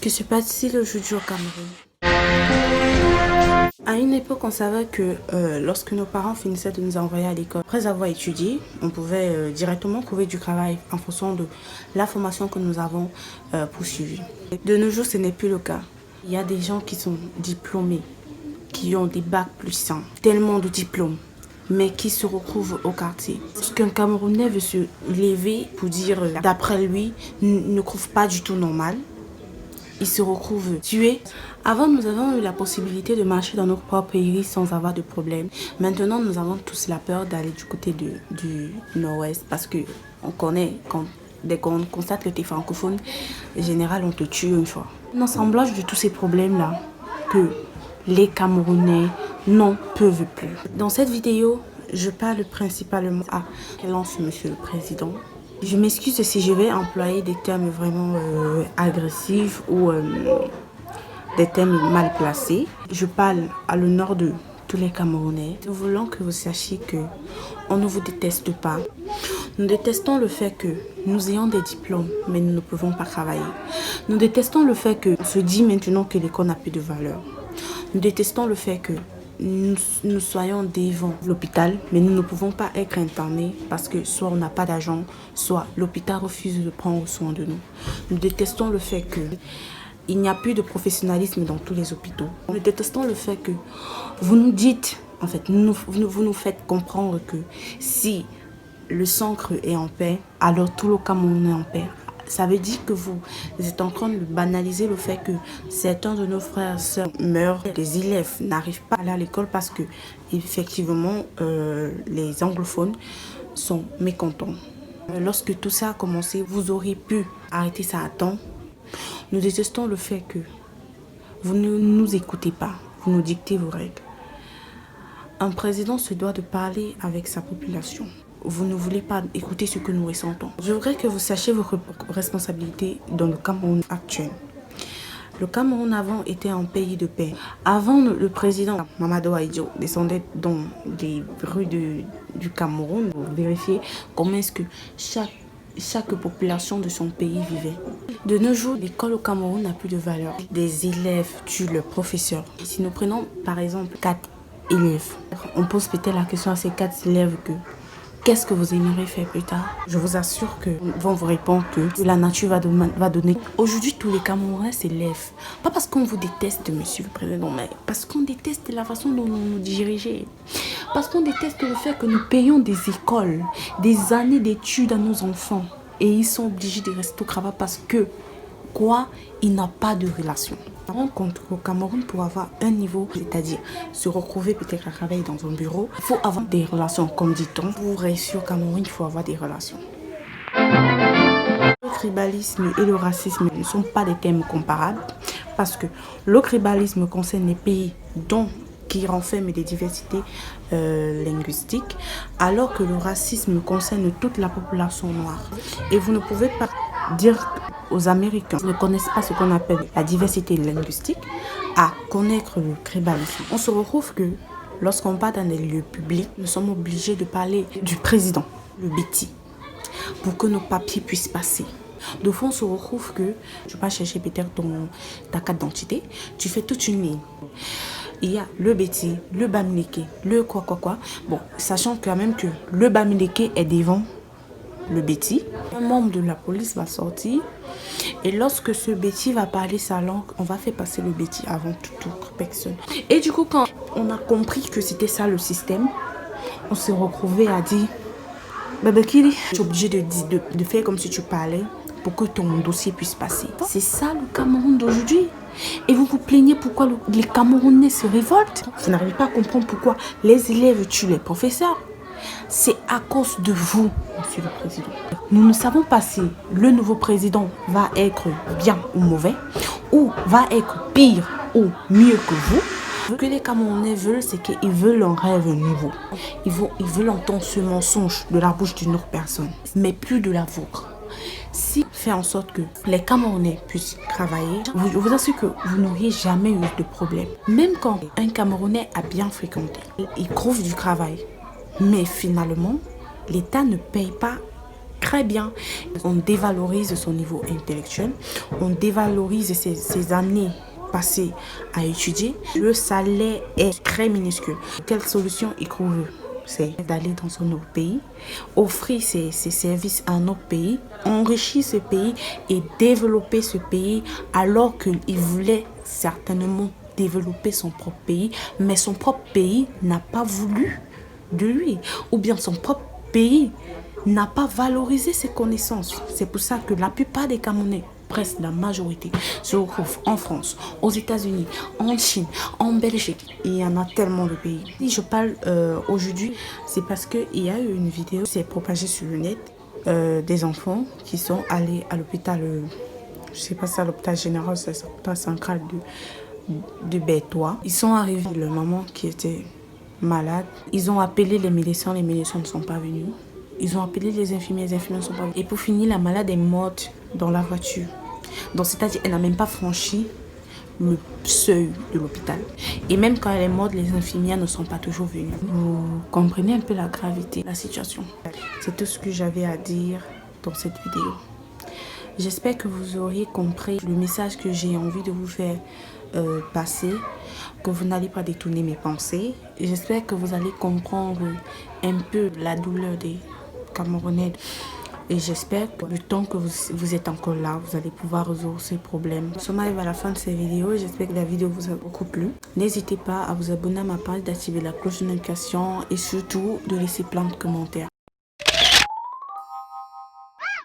Que se passe-t-il aujourd'hui au Cameroun? À une époque, on savait que lorsque nos parents finissaient de nous envoyer à l'école, après avoir étudié, on pouvait directement trouver du travail en fonction de la formation que nous avons poursuivie. De nos jours, ce n'est plus le cas. Il y a des gens qui sont diplômés, qui ont des bacs plus 100, tellement de diplômes, mais qui se retrouvent au quartier. Ce qu'un Camerounais veut se lever pour dire, d'après lui, ne trouve pas du tout normal. Il se retrouve tué. Avant, nous avons eu la possibilité de marcher dans notre propre pays sans avoir de problème. Maintenant, nous avons tous la peur d'aller du côté du nord-ouest parce qu'on connaît, dès qu'on constate que tu es francophone, en général, on te tue une fois. Un assemblage de tous ces problèmes-là que les Camerounais n'en peuvent plus. Dans cette vidéo, je parle principalement à lance Monsieur le Président. Je m'excuse si je vais employer des termes vraiment agressifs ou des termes mal placés. Je parle à l'honneur de tous les Camerounais. Nous voulons que vous sachiez qu'on ne vous déteste pas. Nous détestons le fait que nous ayons des diplômes, mais nous ne pouvons pas travailler. Nous détestons le fait qu'on se dit maintenant que l'école n'a plus de valeur. Nous détestons le fait que nous soyons devant l'hôpital, mais nous ne pouvons pas être internés parce que soit on n'a pas d'argent, soit l'hôpital refuse de prendre soin de nous. Nous détestons le fait qu'il n'y a plus de professionnalisme dans tous les hôpitaux. Nous détestons le fait que vous nous dites, en fait, vous nous faites comprendre que si le centre est en paix, alors tout le Cameroun est en paix. Ça veut dire que vous êtes en train de banaliser le fait que certains de nos frères et sœurs meurent. Les élèves n'arrivent pas à aller à l'école parce que, effectivement, les anglophones sont mécontents. Lorsque tout ça a commencé, vous auriez pu arrêter ça à temps. Nous détestons le fait que vous ne nous écoutez pas, vous nous dictez vos règles. Un président se doit de parler avec sa population. Vous ne voulez pas écouter ce que nous ressentons. Je voudrais que vous sachiez vos responsabilités dans le Cameroun actuel. Le Cameroun avant était un pays de paix. Avant, le président Mamadou Ahidjo descendait dans les rues du Cameroun pour vérifier comment est-ce que chaque population de son pays vivait. De nos jours, l'école au Cameroun n'a plus de valeur. Des élèves tuent leurs professeurs. Si nous prenons par exemple 4 élèves, on pose peut-être la question à ces 4 élèves que qu'est-ce que vous aimeriez faire plus tard? Je vous assure qu'ils vont vous répondre que la nature va donner. Aujourd'hui, tous les Camerounais s'élèvent. Pas parce qu'on vous déteste, Monsieur le Président, mais parce qu'on déteste la façon dont vous nous dirigez. Parce qu'on déteste le fait que nous payons des écoles, des années d'études à nos enfants. Et ils sont obligés de rester au travail parce que, il n'a pas de relation. On rencontre au Cameroun pour avoir un niveau, c'est-à-dire se retrouver peut-être à travailler dans un bureau. Il faut avoir des relations, comme dit-on. Pour réussir au Cameroun, il faut avoir des relations. Le tribalisme et le racisme ne sont pas des thèmes comparables parce que le tribalisme concerne les pays qui renferment des diversités linguistiques, alors que le racisme concerne toute la population noire. Et vous ne pouvez pas dire aux Américains qui ne connaissent pas ce qu'on appelle la diversité linguistique à connaître le tribalisme. On se retrouve que lorsqu'on va dans des lieux publics, nous sommes obligés de parler du président, le Betty, pour que nos papiers puissent passer. De fois, on se retrouve que tu vas chercher peut-être ta carte d'identité, tu fais toute une ligne. Il y a le Betty, le Bamileke, le quoi. Bon, sachant quand même que le Bamileke est devant le Betty. Un membre de la police va sortir et lorsque ce Betty va parler sa langue, on va faire passer le Betty avant toute autre personne. Et du coup, quand on a compris que c'était ça le système, on s'est retrouvé à dire Babakiri, tu es obligé de faire comme si tu parlais pour que ton dossier puisse passer. C'est ça le Cameroun d'aujourd'hui. Et vous vous plaignez pourquoi les Camerounais se révoltent. Vous n'arrivez pas à comprendre pourquoi les élèves tuent les professeurs. C'est à cause de vous, Monsieur le Président. Nous ne savons pas si le nouveau président va être bien ou mauvais, ou va être pire ou mieux que vous. Ce que les Camerounais veulent, c'est qu'ils veulent un rêve nouveau. Ils veulent entendre ce mensonge de la bouche d'une autre personne, mais plus de la vôtre. Si fait en sorte que les Camerounais puissent travailler, je vous assure que vous n'auriez jamais eu de problème. Même quand un Camerounais a bien fréquenté, il trouve du travail. Mais finalement, l'État ne paye pas très bien. On dévalorise son niveau intellectuel, on dévalorise ses années passées à étudier. Le salaire est très minuscule. Quelle solution il trouve? C'est d'aller dans un autre pays, offrir ses services à un autre pays, enrichir ce pays et développer ce pays, alors qu'il voulait certainement développer son propre pays, mais son propre pays n'a pas voulu de lui, ou bien son propre pays n'a pas valorisé ses connaissances. C'est pour ça que la plupart des Camerounais, presque la majorité, se retrouvent en France, aux États-Unis, en Chine, en Belgique. Il y en a tellement de pays. Si je parle aujourd'hui, c'est parce qu'il y a eu une vidéo qui s'est propagée sur le net des enfants qui sont allés à l'hôpital, je ne sais pas si c'est à l'hôpital général, c'est l'hôpital central de Bétois. Ils sont arrivés, le maman qui était malade, ils ont appelé les médecins ne sont pas venus. Ils ont appelé les infirmières ne sont pas venus. Et pour finir, la malade est morte dans la voiture. Donc c'est-à-dire qu'elle n'a même pas franchi le seuil de l'hôpital. Et même quand elle est morte, les infirmières ne sont pas toujours venues. Vous comprenez un peu la gravité de la situation. C'est tout ce que j'avais à dire dans cette vidéo. J'espère que vous auriez compris le message que j'ai envie de vous faire passer, que vous n'allez pas détourner mes pensées. J'espère que vous allez comprendre un peu la douleur des Camerounais. Et j'espère que le temps que vous êtes encore là, vous allez pouvoir résoudre ces problèmes. Nous sommes arrivés à la fin de cette vidéo. J'espère que la vidéo vous a beaucoup plu. N'hésitez pas à vous abonner à ma page, d'activer la cloche de notification et surtout de laisser plein de commentaires.